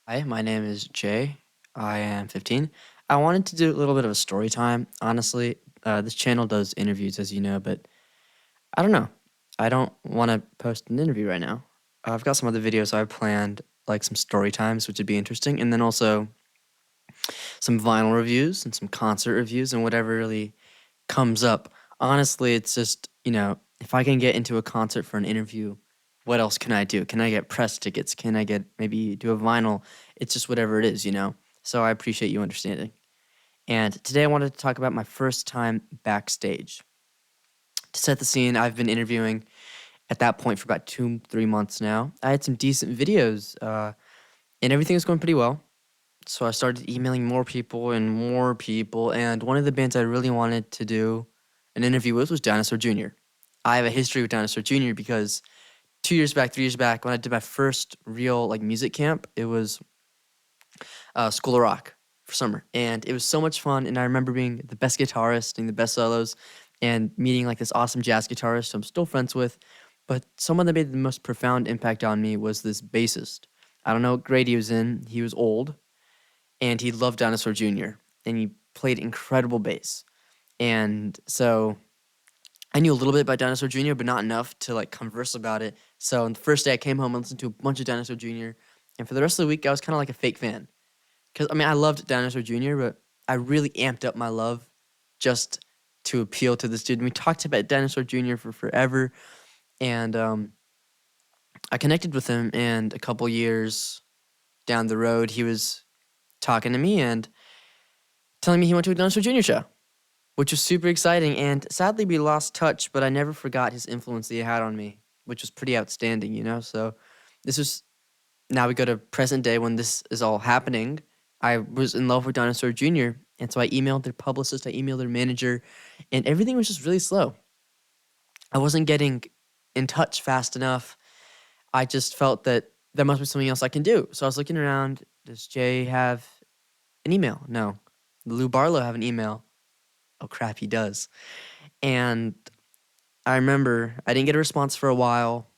Hi, my name is Jay. I am 15. I wanted to do a little bit of a story time. Honestly, this channel does interviews, as you know, but I don't know. I don't want to post an interview right now. I've got some other videos I've planned, like some story times, which would be interesting, and then also some vinyl reviews and some concert reviews and whatever really comes up. Honestly, it's just, if I can get into a concert for an interview, what else can I do? Can I get press tickets? Can I get maybe do a vinyl? It's just whatever it is. So I appreciate you understanding. And today I wanted to talk about my first time backstage. To set the scene, I've been interviewing at that point for about 3 months now. I had some decent videos, and everything was going pretty well. So I started emailing more people and more people, and one of the bands I really wanted to do an interview with was Dinosaur Jr. I have a history with Dinosaur Jr. because 2 years back, 3 years back, when I did my first real music camp, it was School of Rock for summer, and it was so much fun. And I remember being the best guitarist and the best solos, and meeting this awesome jazz guitarist who I'm still friends with. But someone that made the most profound impact on me was this bassist. I don't know what grade he was in. He was old, and he loved Dinosaur Jr. and he played incredible bass. And so I knew a little bit about Dinosaur Jr., but not enough to converse about it. So on the first day I came home, I listened to a bunch of Dinosaur Jr., and for the rest of the week I was kind of like a fake fan. Because I loved Dinosaur Jr., but I really amped up my love just to appeal to this dude. And we talked about Dinosaur Jr. for forever, and I connected with him. And a couple years down the road, he was talking to me and telling me he went to a Dinosaur Jr. show, which was super exciting. And sadly, we lost touch, but I never forgot his influence that he had on me, which was pretty outstanding. So this was now we go to present day when this is all happening. I was in love with Dinosaur Jr., and so I emailed their publicist, I emailed their manager, and everything was just really slow. I wasn't getting in touch fast enough. I just felt that there must be something else I can do. So I was looking around. Does Jay have an email? No. Lou Barlow have an email? Oh crap, he does. And I remember I didn't get a response for a while.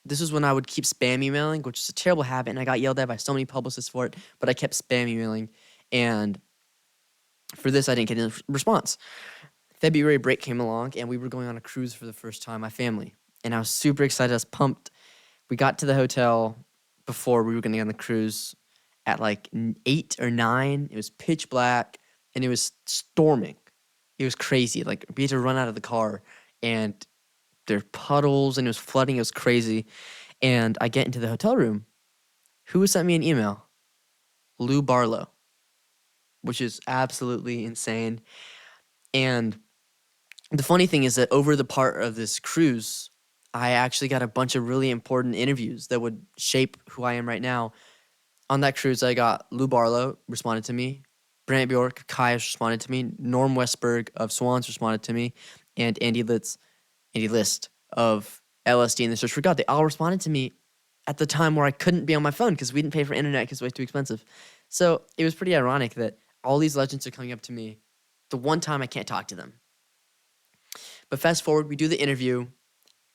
This is when I would keep spam emailing, which is a terrible habit, and I got yelled at by so many publicists for it, but I kept spam emailing, and for this, I didn't get a response. February break came along, and we were going on a cruise for the first time, my family, and I was super excited. I was pumped. We got to the hotel before we were going to get on the cruise at 8 or 9. It was pitch black, and it was storming. It was crazy. We had to run out of the car, and there were puddles, and it was flooding. It was crazy. And I get into the hotel room. Who sent me an email? Lou Barlow, which is absolutely insane. And the funny thing is that over the part of this cruise, I actually got a bunch of really important interviews that would shape who I am right now. On that cruise, I got Lou Barlow responded to me, Brant Bjork, Kaius responded to me, Norm Westberg of Swans responded to me, and Andy List of LSD and the Search for God. They all responded to me at the time where I couldn't be on my phone because we didn't pay for internet because it was too expensive. So it was pretty ironic that all these legends are coming up to me the one time I can't talk to them. But fast forward, we do the interview,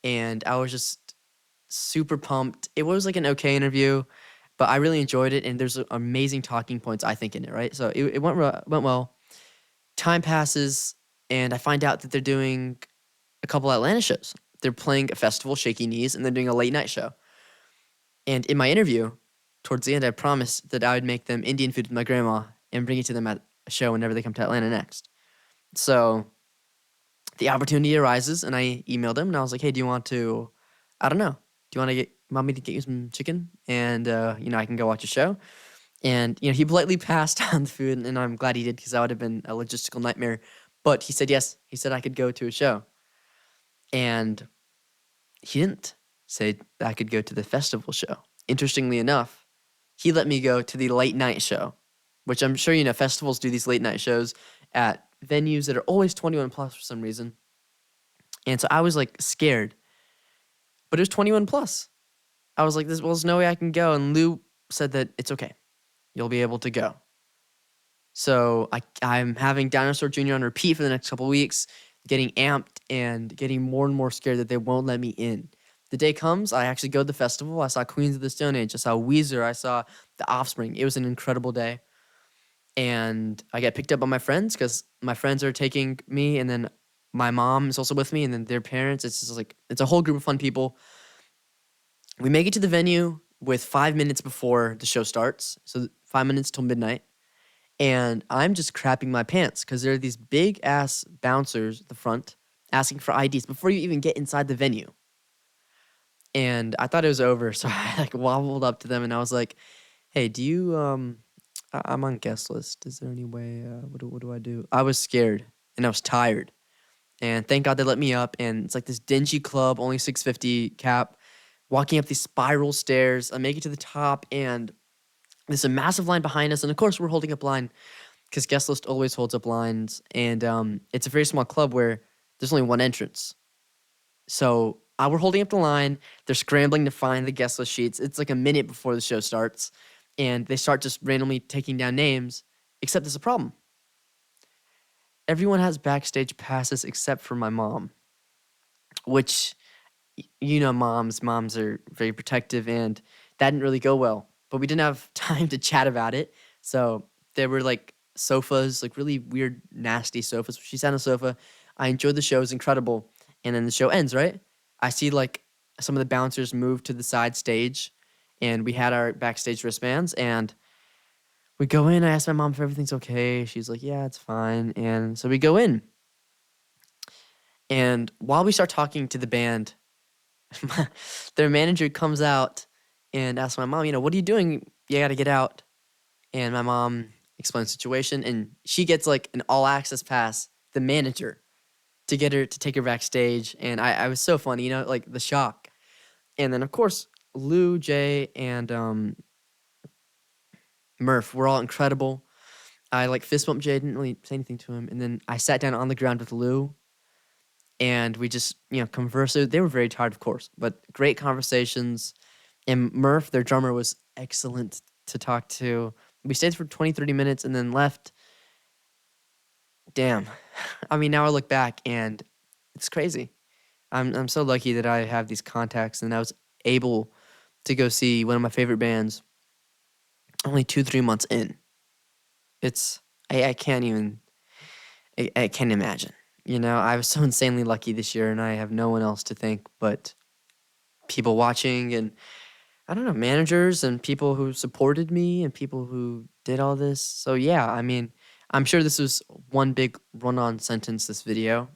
and I was just super pumped. It was an okay interview, but I really enjoyed it, and there's amazing talking points, I think, in it, right? So it went well. Time passes, and I find out that they're doing a couple Atlanta shows. They're playing a festival, Shaky Knees, and they're doing a late night show. And in my interview, towards the end, I promised that I would make them Indian food with my grandma and bring it to them at a show whenever they come to Atlanta next. So the opportunity arises, and I emailed him, and I was like, hey, do you want to, I don't know, do you want me to get you some chicken? And, I can go watch a show. And, he politely passed on the food, and I'm glad he did because that would have been a logistical nightmare. But he said yes. He said I could go to a show. And he didn't say that I could go to the festival show. Interestingly enough, he let me go to the late night show, which I'm sure festivals do these late night shows at venues that are always 21 plus for some reason. And so I was scared, but it was 21 plus. I was like, there's no way I can go. And Lou said that it's okay. You'll be able to go. So I'm having Dinosaur Jr. on repeat for the next couple weeks, getting amped and getting more and more scared that they won't let me in. The day comes, I actually go to the festival. I saw Queens of the Stone Age. I saw Weezer. I saw The Offspring. It was an incredible day. And I get picked up by my friends because my friends are taking me, and then my mom is also with me, and then their parents. It's just like it's a whole group of fun people. We make it to the venue with 5 minutes before the show starts, so 5 minutes till midnight, and I'm just crapping my pants because there are these big ass bouncers at the front asking for IDs before you even get inside the venue. And I thought it was over, so I like wobbled up to them and I was like, "Hey, do you I'm on guest list. Is there any way what do I do?" I was scared and I was tired. And thank God they let me up, and it's like this dingy club, only 650 cap, walking up these spiral stairs. I make it to the top and there's a massive line behind us, and of course we're holding up line because guest list always holds up lines, and it's a very small club where there's only one entrance. So we're holding up the line. They're scrambling to find the guest list sheets. It's like a minute before the show starts, and they start just randomly taking down names. Except there's a problem. Everyone has backstage passes except for my mom, which moms are very protective, and that didn't really go well. But we didn't have time to chat about it, so there were like sofas, like really weird, nasty sofas. She sat on a sofa. I enjoyed the show; it was incredible. And then the show ends. Right? I see like some of the bouncers move to the side stage, and we had our backstage wristbands, and we go in. I asked my mom if everything's okay. She's like, "Yeah, it's fine." And so we go in, and while we start talking to the band, their manager comes out and asks my mom, "What are you doing? You got to get out." And my mom explains the situation, and she gets like an all access pass, the manager, to get her to take her backstage. And I was so funny, like the shock. And then, of course, Lou, Jay, and Murph were all incredible. I like fist bumped Jay, didn't really say anything to him. And then I sat down on the ground with Lou, and we just, conversed. They were very tired, of course, but great conversations. And Murph, their drummer, was excellent to talk to. We stayed for 20, 30 minutes and then left. Damn. I mean, now I look back and it's crazy. I'm so lucky that I have these contacts and I was able to go see one of my favorite bands only 2, 3 months in. It's I can't even I can't imagine. I was so insanely lucky this year, and I have no one else to thank but people watching and I don't know, managers and people who supported me and people who did all this. So yeah, I mean, I'm sure this was one big run-on sentence, this video.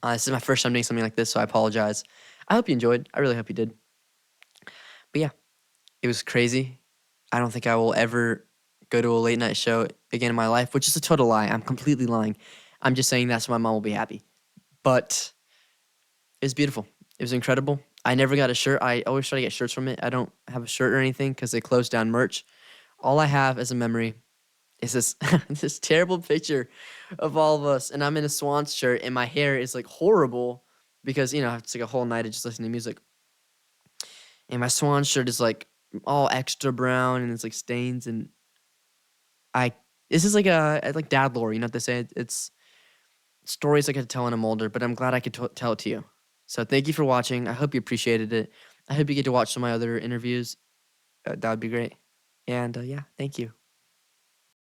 This is my first time doing something like this, so I apologize. I hope you enjoyed. I really hope you did. But yeah, it was crazy. I don't think I will ever go to a late night show again in my life, which is a total lie. I'm completely lying. I'm just saying that so my mom will be happy. But it was beautiful. It was incredible. I never got a shirt. I always try to get shirts from it. I don't have a shirt or anything because they closed down merch. All I have as a memory is this this terrible picture of all of us, and I'm in a Swans shirt, and my hair is like horrible because it's like a whole night of just listening to music, and my Swans shirt is like all extra brown, and it's like stains, and I this is like a like dad lore. You know what they say? It's stories I could tell when I'm older, but I'm glad I could tell it to you. So thank you for watching. I hope you appreciated it. I hope you get to watch some of my other interviews. That would be great. And yeah, thank you.